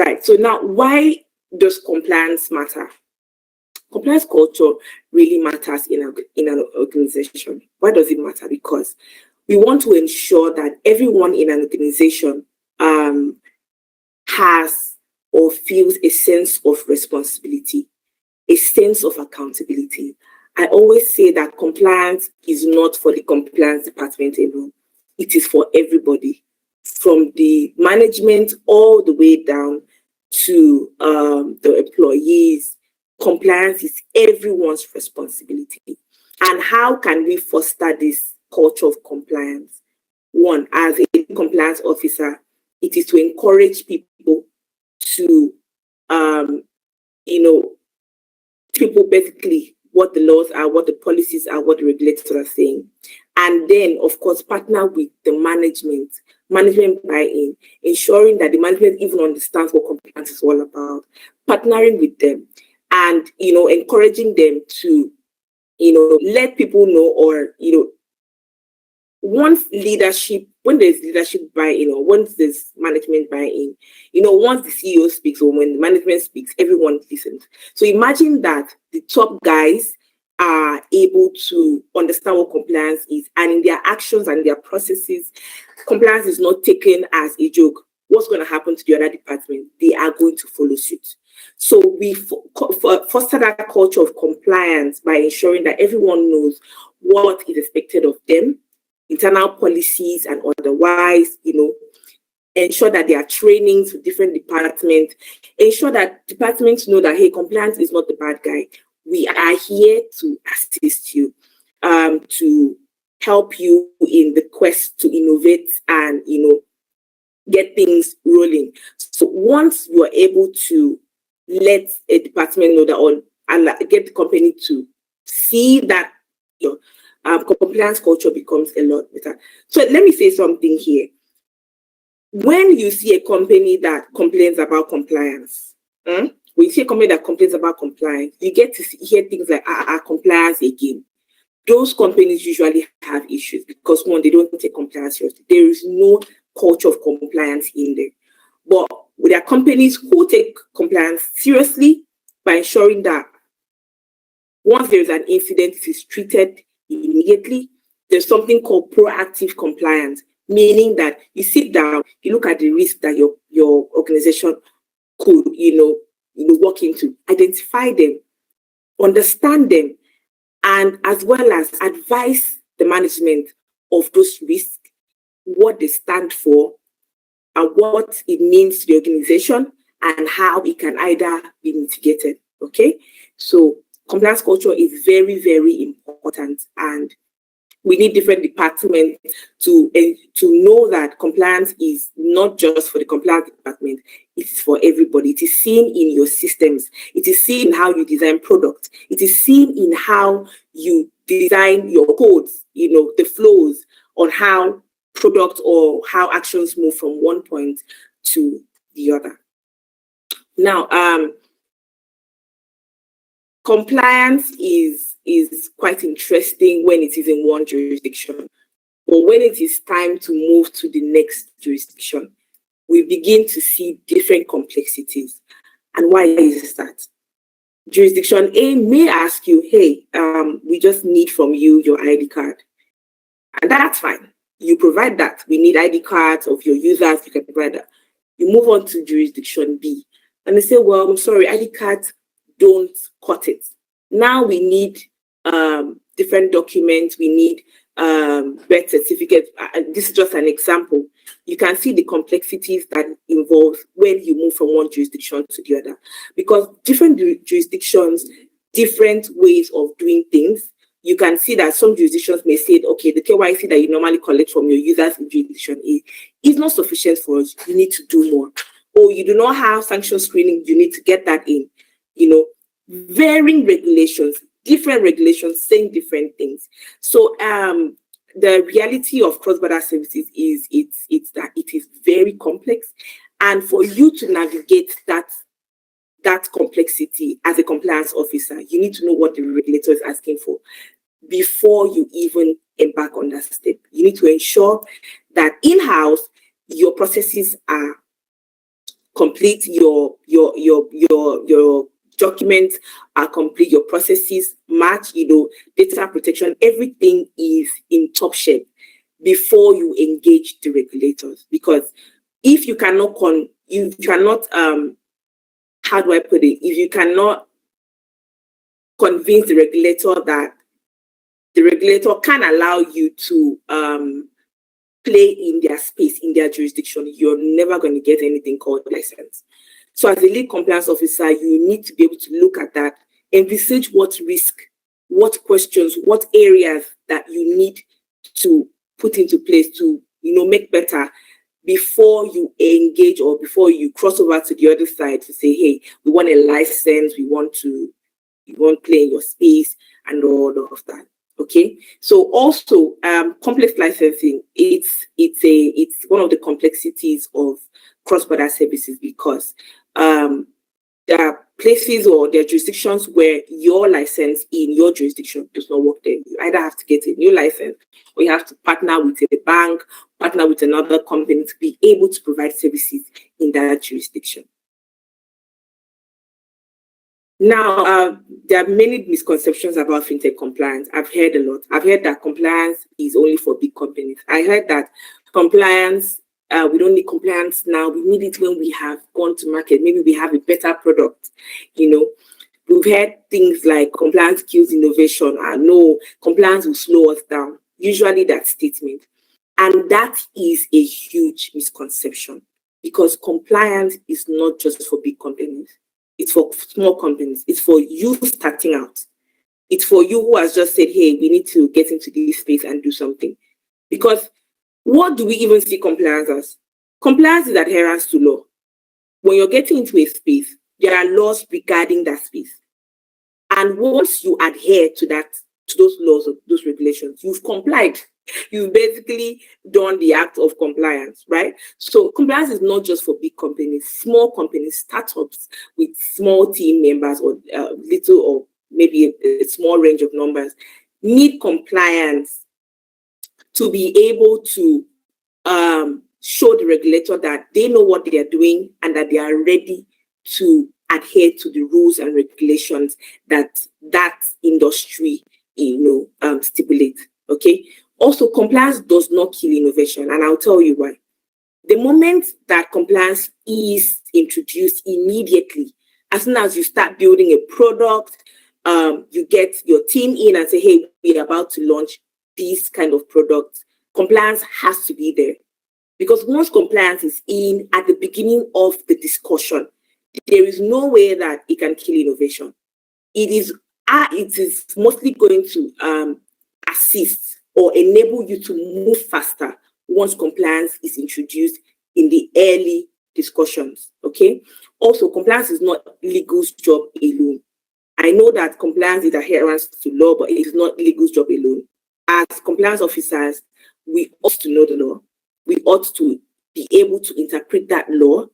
Right. So now, why does compliance matter? Compliance culture really matters in an organization. Why does it matter? Because we want to ensure that everyone in an organization has or feels a sense of responsibility, a sense of accountability. I always say that compliance is not for the compliance department alone. It is for everybody, from the management all the way down to the employees. Compliance is everyone's responsibility. And how can we foster this culture of compliance? One, as a compliance officer, it is to encourage people to, people basically what the laws are, what the policies are, what the regulators are saying. And then, of course, partner with the management buy-in, ensuring that the management even understands what compliance is all about, partnering with them and, encouraging them to, let people know or, when there's leadership buy-in or once there's management buy-in, once the CEO speaks or when the management speaks, everyone listens. So imagine that the top guys are able to understand what compliance is, and in their actions and their processes, compliance is not taken as a joke. What's going to happen to the other department? They are going to follow suit. So we foster that culture of compliance by ensuring that everyone knows what is expected of them, internal policies and otherwise, ensure that there are trainings with different departments, ensure that departments know that, hey, compliance is not the bad guy. We are here to assist you, to help you in the quest to innovate and, get things rolling. So once you are able to let a department know that, and get the company to see that, compliance culture becomes a lot better. So let me say something here. When you see a company that complains about compliance, when you see a company that complains about compliance, you get to hear things like, compliance again. Those companies usually have issues because, one, they don't take compliance seriously. There is no culture of compliance in there. But there are companies who take compliance seriously by ensuring that once there is an incident, it is treated immediately. There's something called proactive compliance, meaning that you sit down, you look at the risk that your organization could, walk into, identify them, understand them, and as well as advise the management of those risks, what they stand for, and what it means to the organization, and how it can either be mitigated. Okay, so compliance culture is very, very important, and we need different departments to know that compliance is not just for the compliance department, it's for everybody. It is seen in your systems. It is seen in how you design products. It is seen in how you design your codes, the flows on how products or how actions move from one point to the other. Now, compliance is quite interesting when it is in one jurisdiction. But when it is time to move to the next jurisdiction, we begin to see different complexities. And why is that? Jurisdiction A may ask you, hey, we just need from you your ID card. And that's fine. You provide that. We need ID cards of your users. You can provide that. You move on to jurisdiction B. And they say, well, I'm sorry, ID cards don't cut it. Now we need different documents. We need birth certificates. This is just an example. You can see the complexities that involve when you move from one jurisdiction to the other. Because different jurisdictions, different ways of doing things. You can see that some jurisdictions may say, okay, the KYC that you normally collect from your users in jurisdiction A is not sufficient for us. You need to do more. Or you do not have sanction screening. You need to get that in. Varying regulations, different regulations saying different things. So the reality of cross-border services is it's that it is very complex. And for you to navigate that complexity as a compliance officer, you need to know what the regulator is asking for before you even embark on that step. You need to ensure that in-house, your processes are complete, your documents are complete, your processes match, data protection, everything is in top shape before you engage the regulators. Because if you cannot how do I put it? If you cannot convince the regulator that the regulator can allow you to play in their space, in their jurisdiction, you're never going to get anything called license. So as a lead compliance officer, you need to be able to look at that, envisage what risk, what questions, what areas that you need to put into place to, make better before you engage or before you cross over to the other side to say, hey, we want a license, we want to play in your space and all of that. Okay, so also complex licensing, it's one of the complexities of cross-border services, because there are places or there are jurisdictions where your license in your jurisdiction does not work there. You either have to get a new license or you have to partner with a bank, partner with another company to be able to provide services in that jurisdiction. Now, there are many misconceptions about fintech compliance. I've heard a lot. I've heard that compliance is only for big companies. I heard that compliance, we don't need compliance now. We need it when we have gone to market. Maybe we have a better product. We've heard things like compliance kills innovation. No, compliance will slow us down. Usually that statement. And that is a huge misconception, because compliance is not just for big companies. It's for small companies. It's for you starting out. It's for you who has just said, hey, we need to get into this space and do something. Because what do we even see compliance as? Compliance is adherence to law. When you're getting into a space, there are laws regarding that space. And once you adhere to those laws or those regulations, you've complied. You've basically done the act of compliance, right? So compliance is not just for big companies, small companies, startups with small team members or little or maybe a small range of numbers need compliance to be able to show the regulator that they know what they are doing and that they are ready to adhere to the rules and regulations that industry stipulates. Okay. Also, compliance does not kill innovation, and I'll tell you why. The moment that compliance is introduced, immediately, as soon as you start building a product, you get your team in and say, hey, we're about to launch this kind of product. Compliance has to be there. Because once compliance is in at the beginning of the discussion, there is no way that it can kill innovation. It is mostly going to assist or enable you to move faster once compliance is introduced in the early discussions, okay? Also, compliance is not legal's job alone. I know that compliance is adherence to law, but it is not legal's job alone. As compliance officers, we ought to know the law. We ought to be able to interpret that law.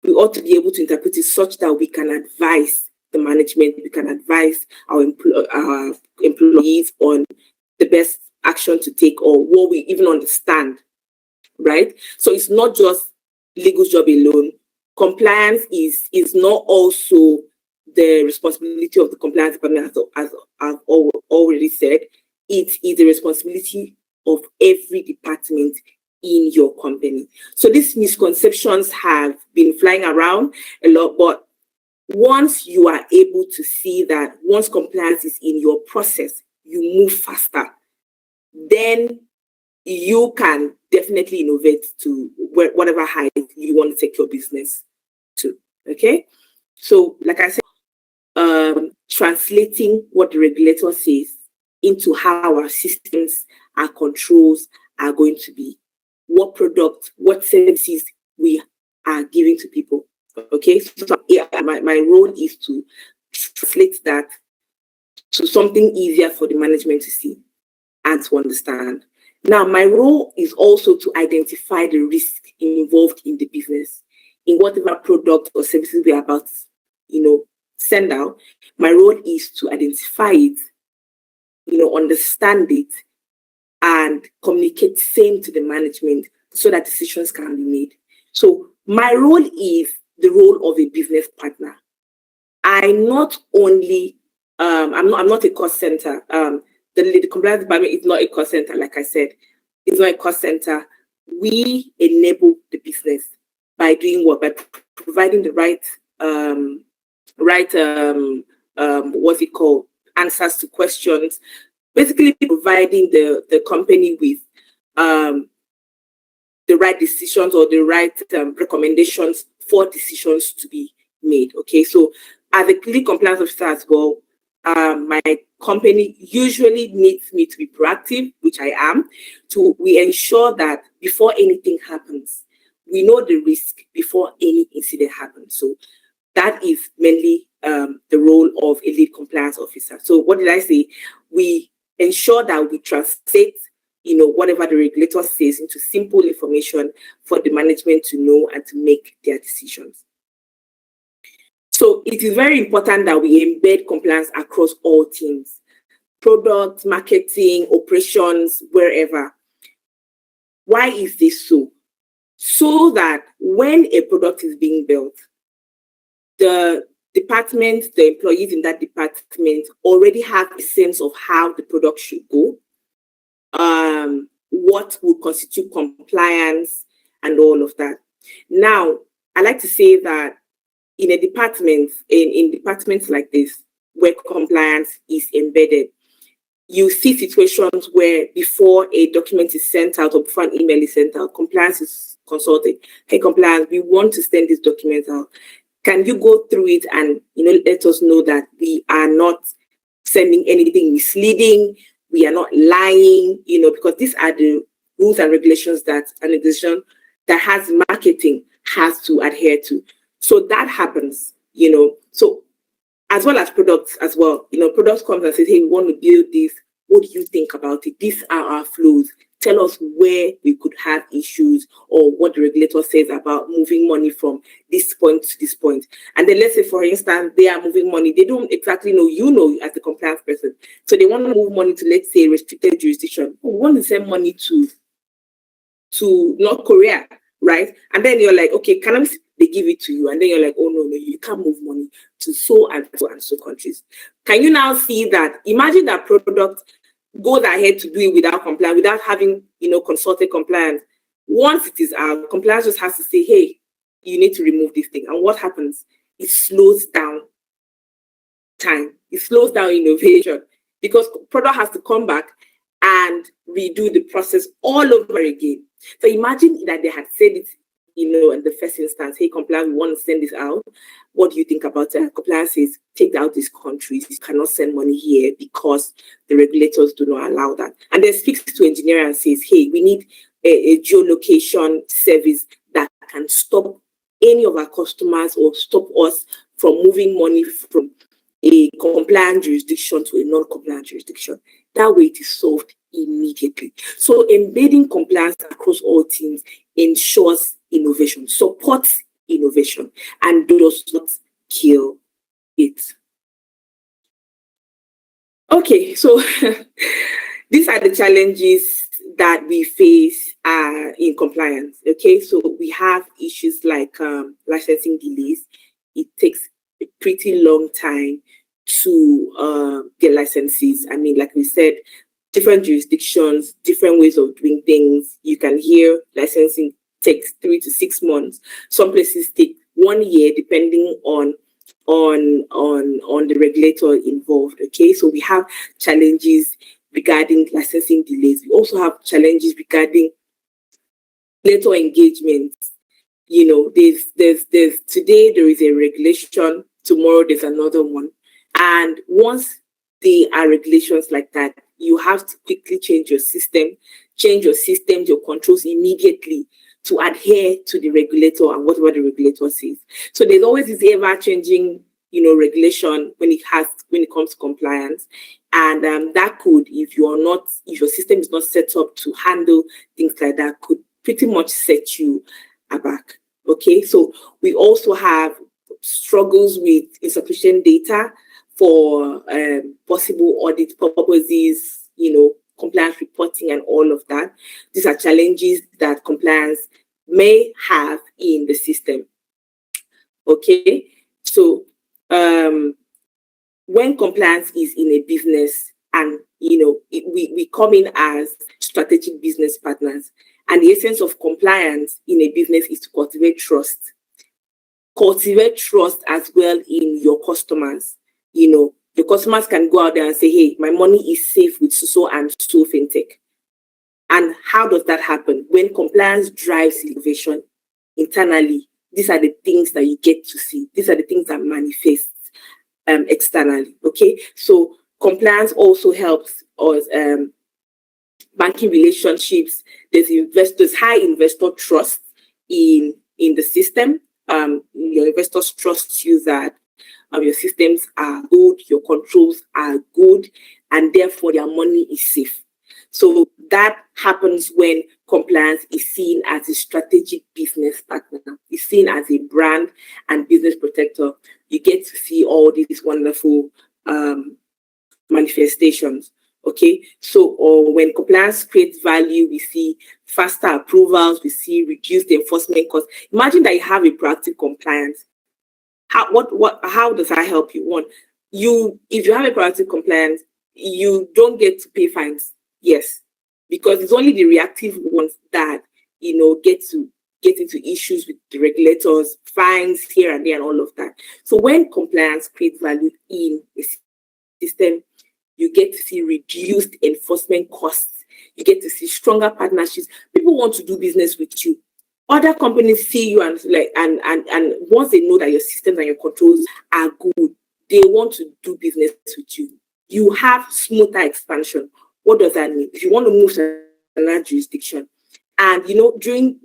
We ought to be able to interpret it such that we can advise the management, we can advise our employees on the best action to take or what we even understand, right? So it's not just legal job alone. Compliance is not also the responsibility of the compliance department, as I've already said. It is the responsibility of every department in your company. So these misconceptions have been flying around a lot, but once you are able to see that once compliance is in your process, you move faster, then you can definitely innovate to whatever height you want to take your business to, okay? So like I said, translating what the regulator says into how our systems, our controls are going to be, what products, what services we are giving to people, okay? So yeah, my role is to translate that to something easier for the management to see and to understand. Now, my role is also to identify the risk involved in the business, in whatever product or services we are about to, send out. My role is to identify it, understand it, and communicate same to the management so that decisions can be made. So my role is the role of a business partner. I'm not a cost center. The compliance department is not a cost center, like I said. It's not a cost center. We enable the business by doing what? By providing the what's it called? Answers to questions. Basically providing the company with the right decisions or the right recommendations for decisions to be made. Okay, so as a lead compliance officer as well, my company usually needs me to be proactive, which I am. We ensure that before anything happens, we know the risk before any incident happens. So that is mainly the role of a lead compliance officer. So what did I say? We ensure that we translate, whatever the regulator says into simple information for the management to know and to make their decisions. So it is very important that we embed compliance across all teams, product, marketing, operations, wherever. Why is this so? So that when a product is being built, the department, the employees in that department already have a sense of how the product should go, what would constitute compliance and all of that. Now, I like to say that in a department, in departments like this, where compliance is embedded, you see situations where before a document is sent out or before an email is sent out, compliance is consulted. Hey, compliance, we want to send this document out. Can you go through it and let us know that we are not sending anything misleading, we are not lying, because these are the rules and regulations that an organization that has marketing has to adhere to. So that happens, So as well as products as well, products comes and says, hey, we want to build this. What do you think about it? These are our flows. Tell us where we could have issues or what the regulator says about moving money from this point to this point. And then let's say, for instance, they are moving money. They don't exactly know, as the compliance person. So they want to move money to, let's say, a restricted jurisdiction. We want to send money to North Korea, right? And then you're like, okay, they give it to you. And then you're like, oh, no, you can't move money to so and so countries. Can you now see that? Imagine that product goes ahead to do it without compliance, without having, consulted compliance. Once it is out, compliance just has to say, hey, you need to remove this thing. And what happens? It slows down time. It slows down innovation because product has to come back and redo the process all over again. So imagine that they had said it, in the first instance, hey, compliance, we want to send this out. What do you think about it? Compliance says, take out these countries. You cannot send money here because the regulators do not allow that. And then speaks to engineering and says, hey, we need a geolocation service that can stop any of our customers or stop us from moving money from a compliant jurisdiction to a non-compliant jurisdiction. That way it is solved immediately. So embedding compliance across all teams ensures innovation, supports innovation, and does not kill it. Okay, so these are the challenges that we face in compliance. Okay, so we have issues like licensing delays. It takes a pretty long time to get licenses. I mean, like we said, different jurisdictions, different ways of doing things. You can hear licensing takes 3 to 6 months. Some places take 1 year, depending on the regulator involved. Okay, so we have challenges regarding licensing delays. We also have challenges regarding regulator engagement. There's today there is a regulation, tomorrow there's another one, and once there are regulations like that, you have to quickly change your systems, your controls immediately to adhere to the regulator and whatever the regulator says. So there's always this ever-changing, regulation when it comes to compliance, and that could, if your system is not set up to handle things like that, could pretty much set you aback. Okay, so we also have struggles with insufficient data for possible audit purposes, compliance reporting and all of that. These are challenges that compliance may have in the system. Okay, so when compliance is in a business, and we come in as strategic business partners, and the essence of compliance in a business is to cultivate trust as well in your customers. Your customers can go out there and say, hey, my money is safe with so and so fintech. And how does that happen? When compliance drives innovation internally, these are the things that you get to see. These are the things that manifest externally. Okay, so compliance also helps us banking relationships. There's high investor trust in the system. Your investors trust you that your systems are good, your controls are good, and therefore their money is safe. So that happens when compliance is seen as a strategic business partner, is seen as a brand and business protector. You get to see all these wonderful manifestations. Okay, so when compliance creates value, we see faster approvals, we see reduced enforcement costs. Imagine that you have a proactive compliance. How does that help you? One, if you have a proactive compliance, you don't get to pay fines. Yes, because it's only the reactive ones that get into issues with the regulators, fines here and there, and all of that. So when compliance creates value in a system, you get to see reduced enforcement costs. You get to see stronger partnerships. People want to do business with you. Other companies see you and once they know that your systems and your controls are good, they want to do business with you. You have smoother expansion. What does that mean? If you want to move to another jurisdiction, and during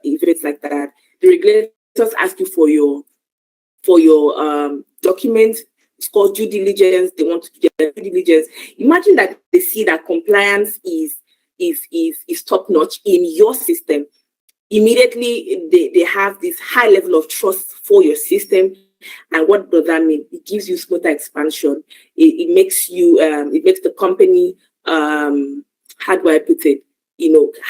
events like that, the regulators ask you for your documents. It's called due diligence. They want to do their due diligence. Imagine that they see that compliance is top notch in your system. Immediately, they have this high level of trust for your system. And what does that mean? It gives you smoother expansion. It makes the company, how do I put it,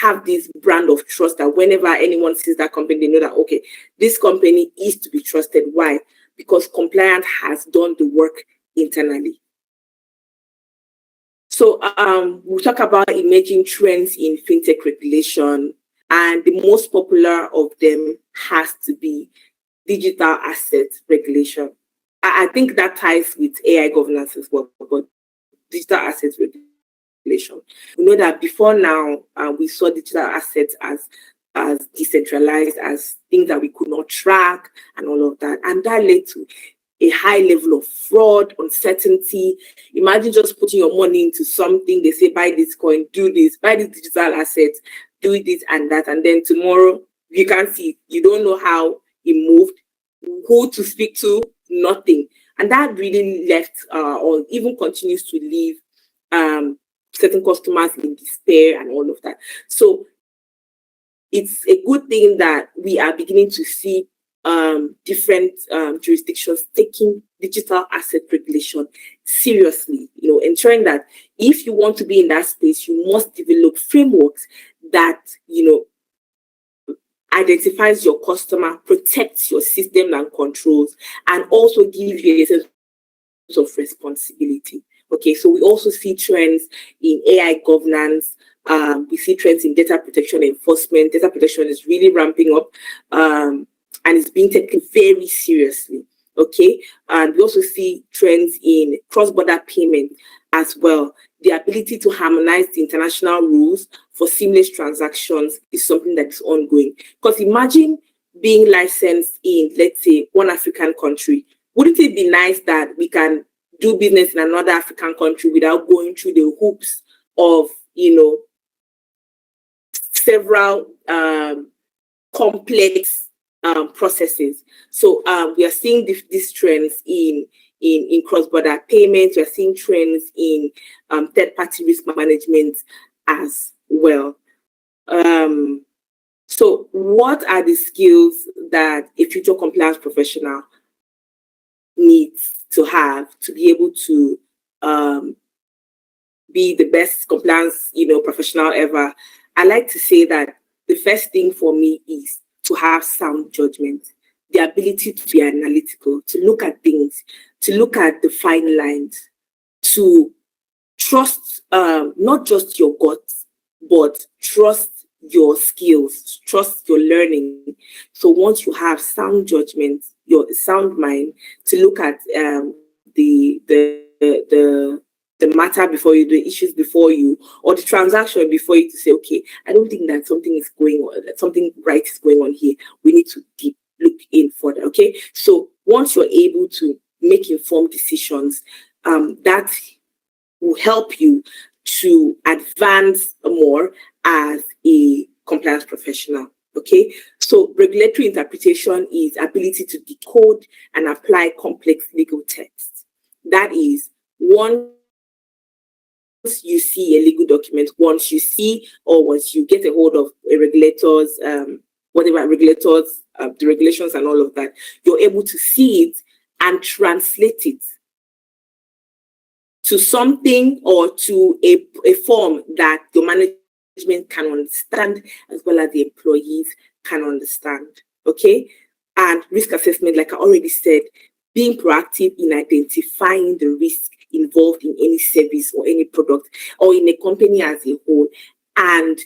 have this brand of trust that whenever anyone sees that company, they know that, okay, this company is to be trusted. Why? Because compliance has done the work internally. So we'll talk about emerging trends in fintech regulation, and the most popular of them has to be digital asset regulation. I think that ties with AI governance as well, but digital assets regulation. We know that before now, we saw digital assets as decentralized, as things that we could not track and all of that. And that led to a high level of fraud, uncertainty. Imagine just putting your money into something. They say, buy this coin, do this, buy this digital asset, do this and that. And then tomorrow, you can't see, you don't know how it moved, who to speak to, nothing. And that really left or even continues to leave certain customers in despair and all of that. So it's a good thing that we are beginning to see different jurisdictions taking digital asset regulation seriously, ensuring that if you want to be in that space, you must develop frameworks that, identifies your customer, protects your system and controls, and also give you a sense of responsibility. Okay, so we also see trends in AI governance. We see trends in data protection enforcement. Data protection is really ramping up and it's being taken very seriously. Okay, and we also see trends in cross-border payment as well. The ability to harmonize the international rules for seamless transactions is something that is ongoing. Because imagine being licensed in, let's say, one African country. Wouldn't it be nice that we can do business in another African country without going through the hoops of, several complex processes? So we are seeing these trends in cross-border payments. We are seeing trends in third-party risk management as well. So what are the skills that a future compliance professional needs to have to be able to be the best compliance professional ever? I like to say that the first thing for me is to have sound judgment, the ability to be analytical, to look at things, to look at the fine lines, to trust not just your guts, but trust your skills, trust your learning. So once you have sound judgment, your sound mind, to look at the matter before you, the issues before you, or the transaction before you, to say, okay, I don't think that something is going on, that something right is going on here. We need to deep look in further. Okay. So once you're able to make informed decisions, that will help you to advance more as a compliance professional. Okay, so regulatory interpretation is ability to decode and apply complex legal text. That is, once you see a legal document, once you see or once you get a hold of a regulator's, whatever regulators, the regulations and all of that, you're able to see it and translate it to something or to a form that your management can understand, as well as the employees can understand. Okay? And risk assessment, like I already said, being proactive in identifying the risk involved in any service or any product or in a company as a whole, and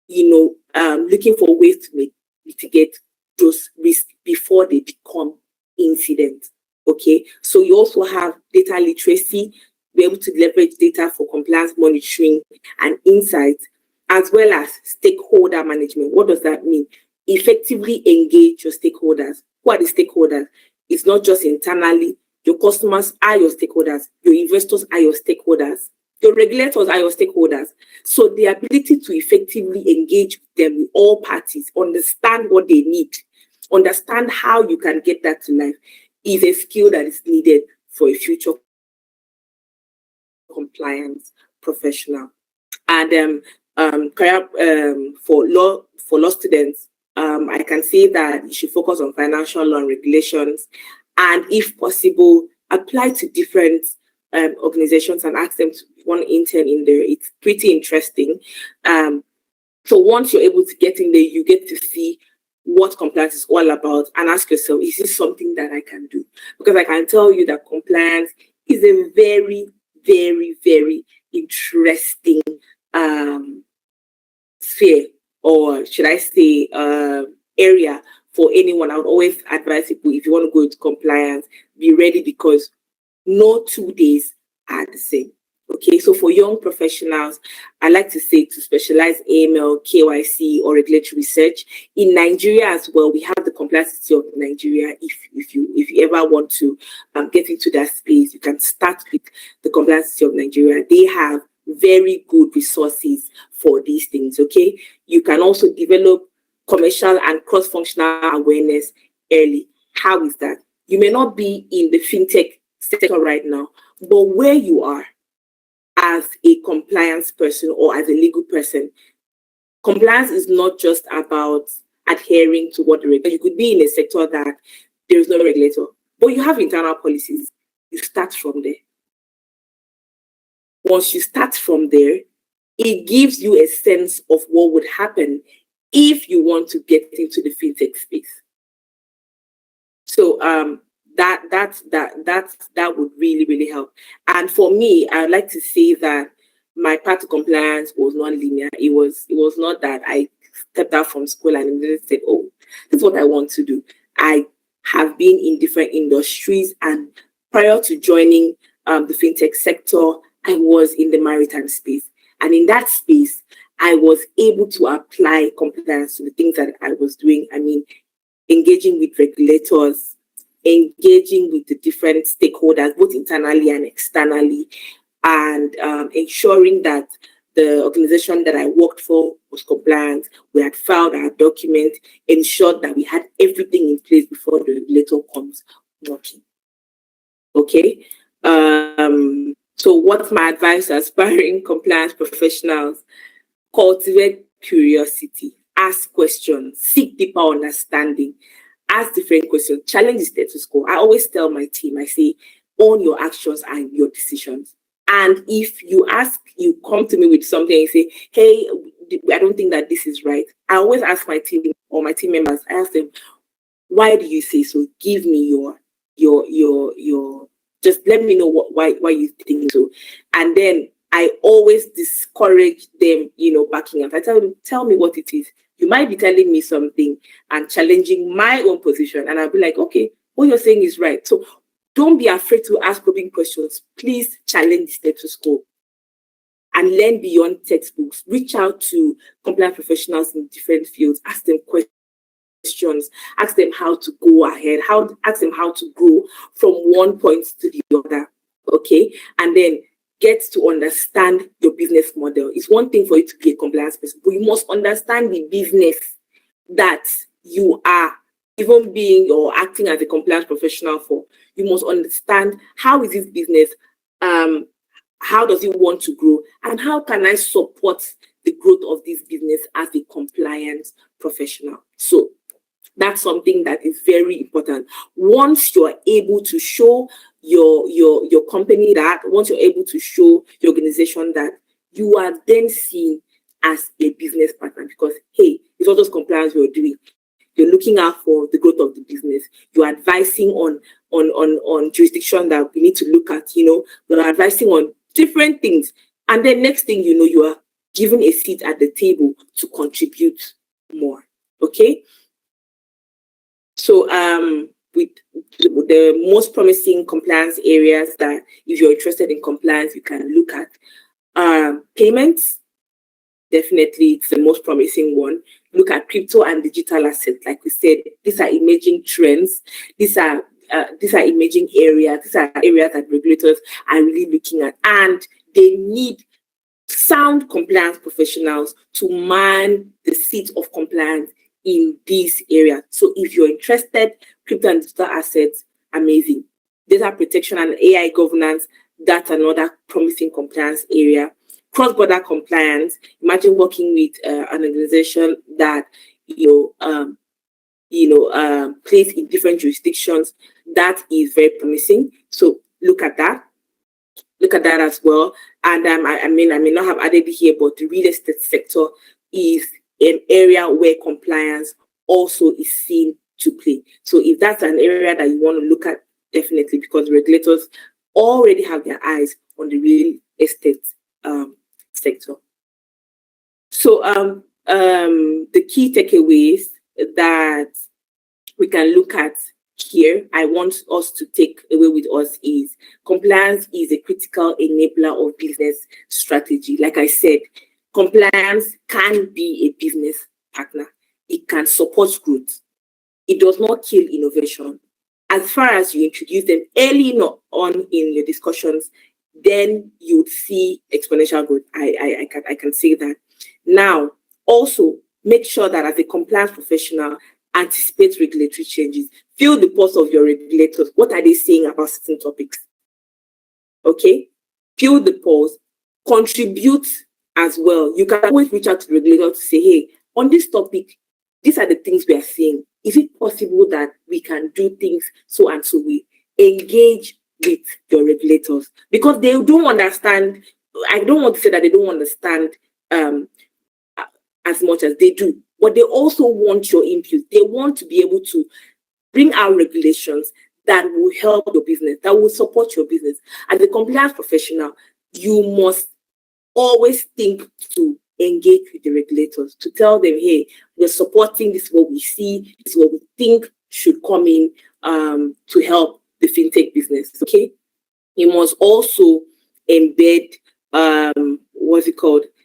looking for ways to mitigate those risks before they become incidents. Okay, so you also have data literacy, be able to leverage data for compliance monitoring and insights, as well as stakeholder management. What does that mean? Effectively engage your stakeholders. Who are the stakeholders? It's not just internally. Your customers are your stakeholders. Your investors are your stakeholders. Your regulators are your stakeholders. So the ability to effectively engage with them, with all parties, understand what they need, understand how you can get that to life, is a skill that is needed for a future compliance professional. And career for law students, I can say that you should focus on financial law and regulations, and if possible, apply to different organizations and ask them to want to intern in there. It's pretty interesting. So once you're able to get in there, you get to see what compliance is all about and ask yourself, is this something that I can do? Because I can tell you that compliance is a very, very, very interesting sphere, or should I say area for anyone. I would always advise people, if you want to go into compliance, be ready, because no 2 days are the same. Okay, so for young professionals, I like to say to specialize AML, KYC, or regulatory research. In Nigeria as well, we have the Compliance Institute of Nigeria. If you ever want to get into that space, you can start with the Compliance Institute of Nigeria. They have very good resources for these things. Okay, you can also develop commercial and cross-functional awareness early. How is that? You may not be in the fintech sector right now, but where you are as a compliance person or as a legal person, compliance is not just about adhering to what the regulator. You could be in a sector that there is no regulator, but you have internal policies. You start from there. Once you start from there, it gives you a sense of what would happen if you want to get into the fintech space. So that would really, really help. And for me, I'd like to say that my path to compliance was not linear. It was not that I stepped out from school and immediately said, oh, this is what I want to do. I have been in different industries, and prior to joining the fintech sector, I was in the maritime space. And in that space, I was able to apply compliance to the things that I was doing. I mean, engaging with regulators, engaging with the different stakeholders, both internally and externally, and ensuring that the organization that I worked for was compliant. We had filed our document, ensured that we had everything in place before the regulator comes working. Okay. So what's my advice to aspiring compliance professionals? Cultivate curiosity, ask questions, seek deeper understanding, ask different questions, challenge the status quo. I always tell my team, I say, own your actions and your decisions. And if you come to me with something and say, hey, I don't think that this is right. I always ask my team or my team members, I ask them, why do you say so? Give me your just let me know why you think so. And then I always discourage them, backing up. I tell me what it is. You might be telling me something and challenging my own position, and I'll be like, okay, what you're saying is right. So don't be afraid to ask probing questions. Please challenge the status quo and learn beyond textbooks. Reach out to compliance professionals in different fields. Ask them questions. Ask them how to go ahead. Ask them how to grow from one point to the other. Okay, and then get to understand your business model. It's one thing for you to be a compliance person, but you must understand the business that you are even being or acting as a compliance professional for. You must understand, how is this business, how does it want to grow, and how can I support the growth of this business as a compliance professional. So that's something that is very important. Once you're able to show your company that, once you're able to show your organization that, you are then seen as a business partner, because hey, it's not just compliance you're doing. You're looking out for the growth of the business. You're advising on jurisdiction that we need to look at. You're advising on different things, and then next thing you know, you are given a seat at the table to contribute more. Okay. So with the most promising compliance areas that, if you're interested in compliance, you can look at payments. Definitely, it's the most promising one. Look at crypto and digital assets. Like we said, these are emerging trends. These are emerging areas. These are areas that regulators are really looking at, and they need sound compliance professionals to man the seat of compliance in this area. So if you're interested, crypto and digital assets, amazing. Data protection and AI governance, that's another promising compliance area. Cross-border compliance, imagine working with an organization that plays in different jurisdictions. That is very promising. So look at that. Look at that as well. And I may not have added it here, but the real estate sector is an area where compliance also is seen to play. So if that's an area that you want to look at, definitely, because regulators already have their eyes on the real estate sector. So the key takeaways that we can look at here, I want us to take away with us, is compliance is a critical enabler of business strategy. Like I said, compliance can be a business partner. It can support growth. It does not kill innovation. As far as you introduce them early on in your discussions, then you would see exponential growth. I can say that. Now, also make sure that as a compliance professional, anticipate regulatory changes. Feel the pulse of your regulators. What are they saying about certain topics? Okay? Feel the pulse. Contribute as well. You can always reach out to the regulator to say, hey, on this topic, these are the things we are seeing. Is it possible that we can do things so and so way? Engage with your regulators, because they don't understand. I don't want to say that they don't understand as much as they do, but they also want your input. They want to be able to bring out regulations that will help your business, that will support your business. As a compliance professional, you must always think to engage with the regulators, to tell them, hey, we're supporting, this is what we see, this is what we think should come in to help the fintech business. Okay. You must also embed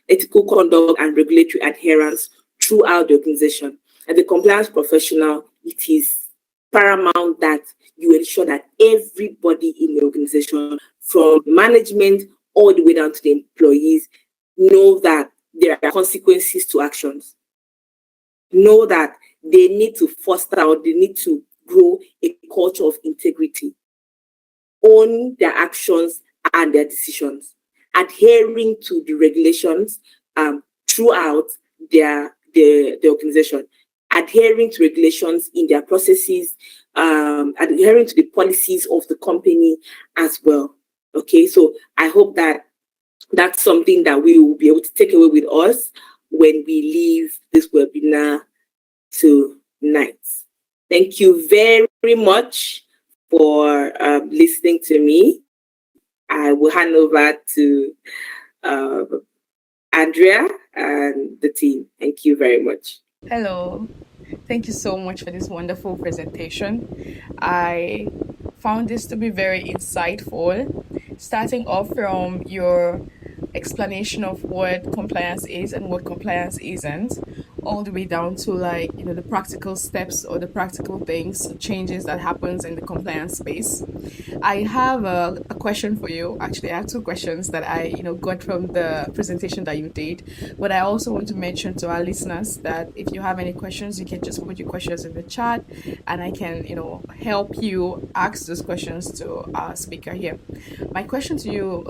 ethical conduct and regulatory adherence throughout the organization. As a compliance professional, it is paramount that you ensure that everybody in the organization, from management all the way down to the employees, know that there are consequences to actions. Know that they need to foster, or they need to grow a culture of integrity. Own their actions and their decisions. Adhering to the regulations throughout the organization. Adhering to regulations in their processes, adhering to the policies of the company as well. Okay, so I hope that that's something that we will be able to take away with us. when we leave this webinar tonight. Thank you very much for listening to me. I will hand over to Andrea and the team. Thank you very much. Hello. Thank you so much for this wonderful presentation. I found this to be very insightful, starting off from your explanation of what compliance is and what compliance isn't, all the way down to the practical steps or the practical things, changes that happens in the compliance space. I have a question for you. Actually, I have two questions that I got from the presentation that you did. But I also want to mention to our listeners that if you have any questions, you can just put your questions in the chat, and I can help you ask those questions to our speaker here. My question to you,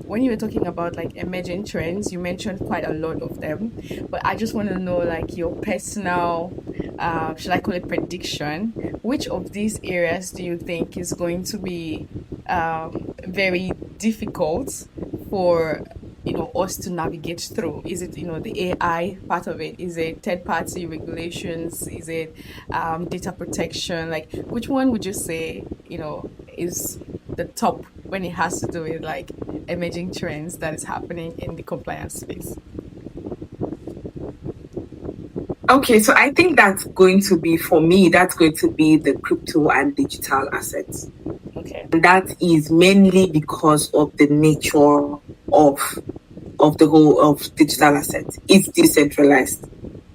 when you were talking about emerging trends, you mentioned quite a lot of them, but I just want to know your personal, should I call it prediction? Which of these areas do you think is going to be very difficult for us to navigate through? Is it the AI part of it? Is it third-party regulations? Is it data protection? Which one would you say is the top when it has to do with emerging trends that is happening in the compliance space? Okay, so I think that's going to be, for me, that's going to be the crypto and digital assets. Okay. And that is mainly because of the nature of the whole of digital assets. It's decentralized.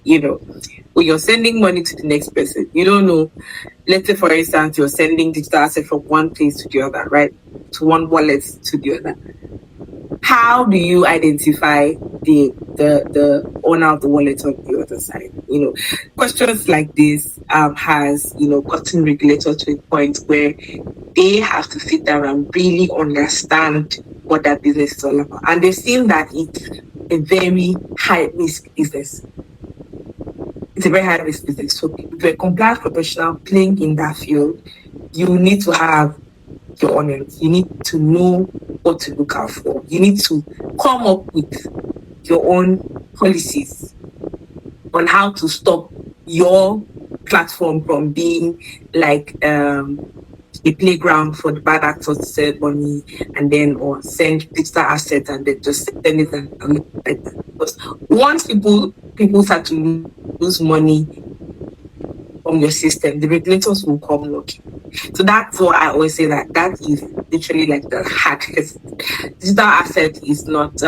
When you're sending money to the next person, you don't know. Let's say, for instance, you're sending digital assets from one place to the other, right? To one wallet to the other. How do you identify the owner of the wallet on the other side? Questions like this has gotten regulators to a point where they have to sit down and really understand what that business is all about. And they've seen that it's a very high risk business. It's a very high risk business. So if you're a compliance professional playing in that field, you need to have your onions. You need to know what to look out for. You need to come up with your own policies on how to stop your platform from being a playground for the bad actors to send money and then or send digital assets and then just send it and look like that. Because once people start to lose money from your system, the regulators will come looking. So that's why I always say that is literally the hardest. Digital asset is not.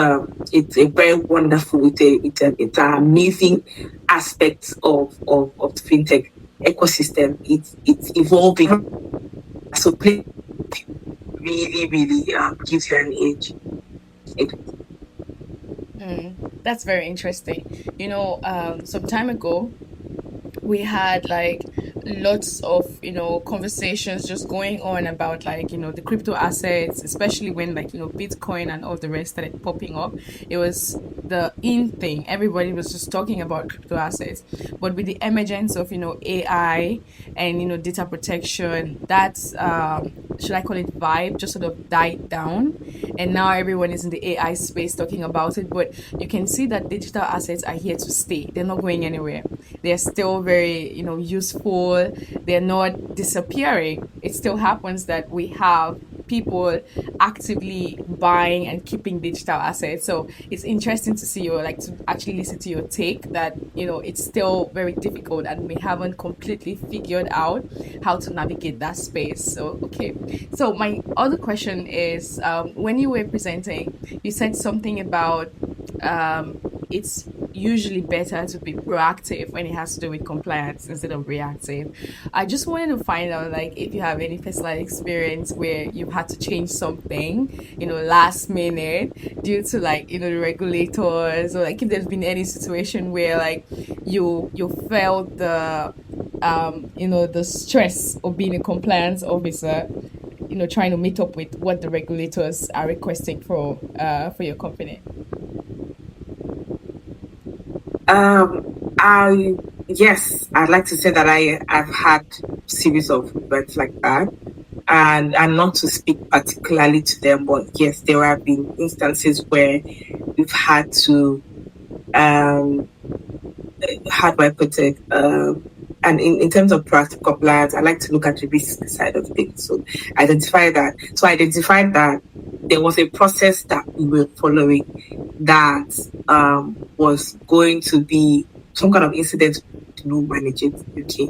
It's a very wonderful. It's an amazing aspect of the fintech ecosystem. It's evolving. So play really gives you an edge. That's very interesting. Some time ago, we had lots of conversations just going on about the crypto assets, especially when Bitcoin and all the rest started popping up. It was the in thing. Everybody was just talking about crypto assets. But with the emergence of AI and data protection, that's should I call it vibe, just sort of died down, and now everyone is in the AI space talking about it. But you can see that digital assets are here to stay. They're not going anywhere. They're still very useful. They're not disappearing. It still happens that we have people actively buying and keeping digital assets. So it's interesting to see to actually listen to your take that it's still very difficult and we haven't completely figured out how to navigate that space. So so my other question is, when you were presenting, you said something about it's usually better to be proactive when it has to do with compliance instead of reactive. I just wanted to find out if you have any personal experience where you've had to change something last minute due to the regulators, or if there's been any situation where you felt the the stress of being a compliance officer, trying to meet up with what the regulators are requesting for your company. I'd like to say that I've had a series of events like that, and not to speak particularly to them, but yes, there have been instances where we've had to how do I put it? And in terms of proactive compliance, I like to look at the risk side of things. So identify that. So I identified that there was a process that we were following that was going to be some kind of incident to know manage it. Okay.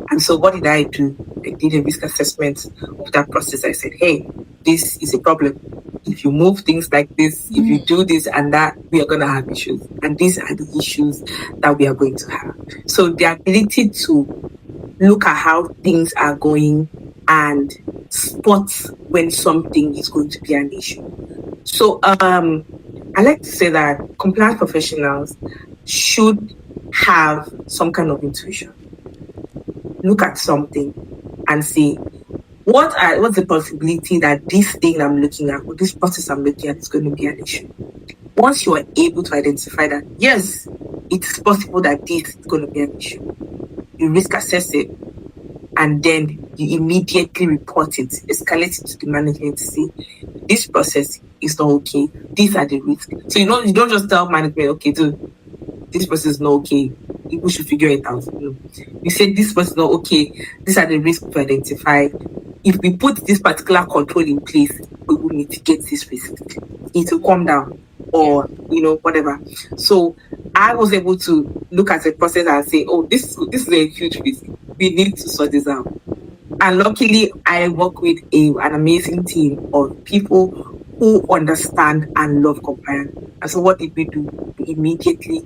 And so what did I do? I did a risk assessment of that process. I said, hey, this is a problem. If you move things like this, if you do this and that, we are going to have issues. And these are the issues that we are going to have. So the ability to look at how things are going and spot when something is going to be an issue. So I like to say that compliance professionals should have some kind of intuition. Look at something and say, what's the possibility that this thing I'm looking at, or this process I'm looking at, is going to be an issue? Once you are able to identify that, yes, it's possible that this is going to be an issue, you risk assess it, and then you immediately report it, escalate it to the management to say, this process is not okay. These are the risks. So you don't just tell management, okay, so this process is not okay. People should figure it out. No. You say this process is not okay. These are the risks to identify. If we put this particular control in place, we will mitigate this risk. It will come down, or whatever. So I was able to look at the process and say, oh, this is a huge risk. We need to sort this out. And luckily, I work with an amazing team of people who understand and love compliance. And so what did we do? We immediately,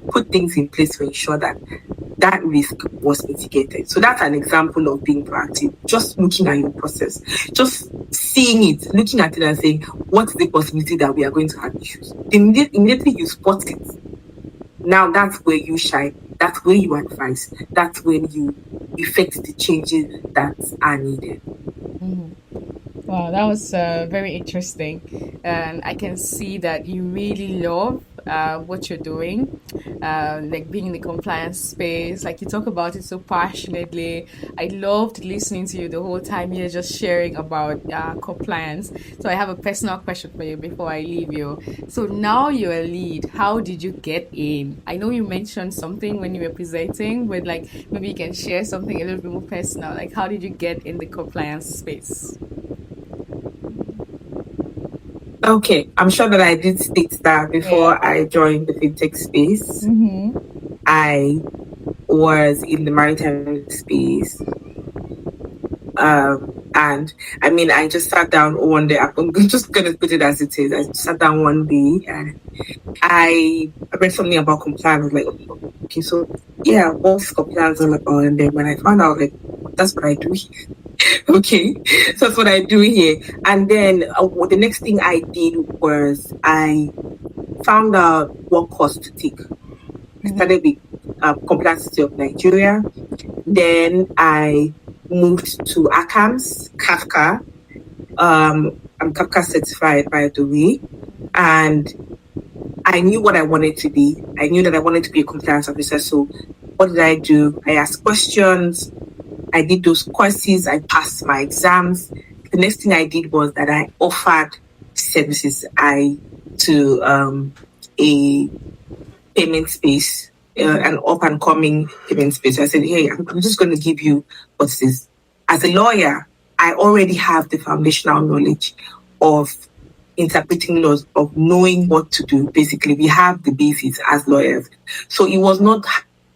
put things in place to ensure that that risk was mitigated. So that's an example of being proactive. Just looking at your process, just seeing it, looking at it and saying, what's the possibility that we are going to have issues? Immediately you spot it. Now that's where you shine. That's where you advise. That's when you effect the changes that are needed. Wow, that was very interesting. And I can see that you really love what you're doing, like being in the compliance space. Like you talk about it so passionately. I loved listening to you the whole time you're just sharing about compliance. So I have a personal question for you before I leave you. So now you're a lead. How did you get in? I know you mentioned something when you were presenting, but like maybe you can share something a little bit more personal. Like how did you get in the compliance space? Okay, I'm sure that I did state that before I joined the fintech space. I was in the maritime space. And I mean, I just sat down one day. I'm just going to put it as it is. I sat down one day and I read something about compliance. I was like, okay, so yeah, what's compliance all about? And then when I found out, like, that's what I do here. Okay, so that's what I do here. And then the next thing I did was I found out what course to take. I started with Compliance City of Nigeria. Then I moved to ACAMS, Kafka. I'm Kafka certified, by the way. And I knew what I wanted to be. I knew that I wanted to be a compliance officer. So what did I do? I asked questions. I did those courses. I passed my exams. The next thing I did was that I offered services to a payment space, an up and coming payment space. I said, hey, I'm just going to give you what's this. As a lawyer, I already have the foundational knowledge of interpreting laws, of knowing what to do. Basically, we have the basis as lawyers. So it was not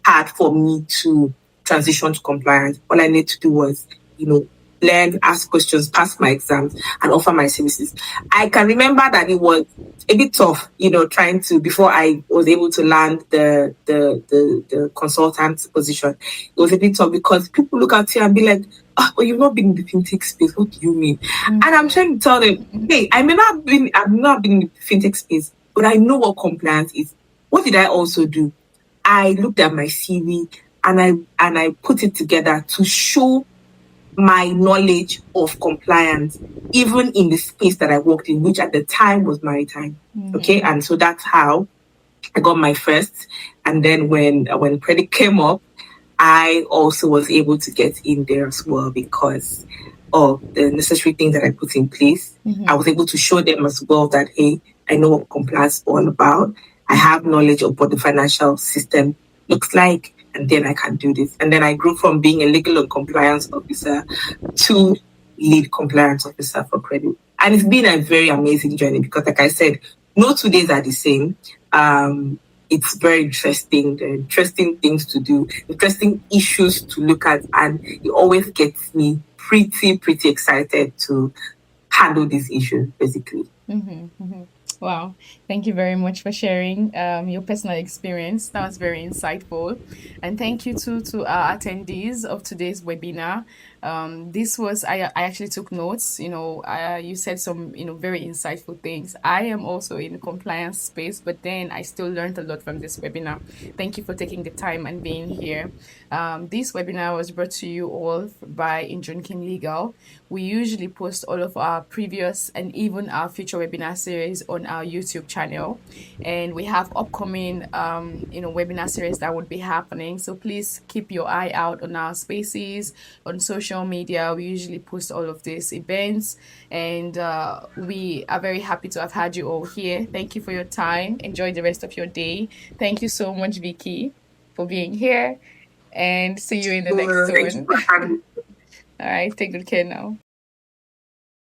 hard for me to transition to compliance. All I need to do was, learn, ask questions, pass my exams, and offer my services. I can remember that it was a bit tough, trying to, before I was able to land the consultant position. It was a bit tough because people look at you and be like, oh, well, you've not been in the fintech space. What do you mean? And I'm trying to tell them, hey, I've not been in the fintech space, but I know what compliance is. What did I also do? I looked at my CV and I put it together to show my knowledge of compliance, even in the space that I worked in, which at the time was maritime. Okay, and so that's how I got my first. And then when credit came up, I also was able to get in there as well because of the necessary things that I put in place. I was able to show them as well that, hey, I know what compliance is all about. I have knowledge of what the financial system looks like, and then I can do this. And then I grew from being a legal and compliance officer to lead compliance officer for credit. And it's been a very amazing journey because, like I said, no 2 days are the same. It's very interesting, there are interesting things to do, interesting issues to look at, and it always gets me pretty excited to handle these issues, basically. Wow. Thank you very much for sharing your personal experience. That was very insightful. And thank you too to our attendees of today's webinar. This was, I actually took notes. You said some, very insightful things. I am also in the compliance space, but then I still learned a lot from this webinar. Thank you for taking the time and being here. This webinar was brought to you all by Injunkin Legal. We usually post all of our previous and even our future webinar series on our YouTube channel, and we have upcoming, webinar series that would be happening. So please keep your eye out on our spaces on social media. We usually post all of these events, and we are very happy to have had you all here. Thank you for your time. Enjoy the rest of your day. Thank you so much, Vicky, for being here, and see you in the next Thank you one. for having All right, take good care now.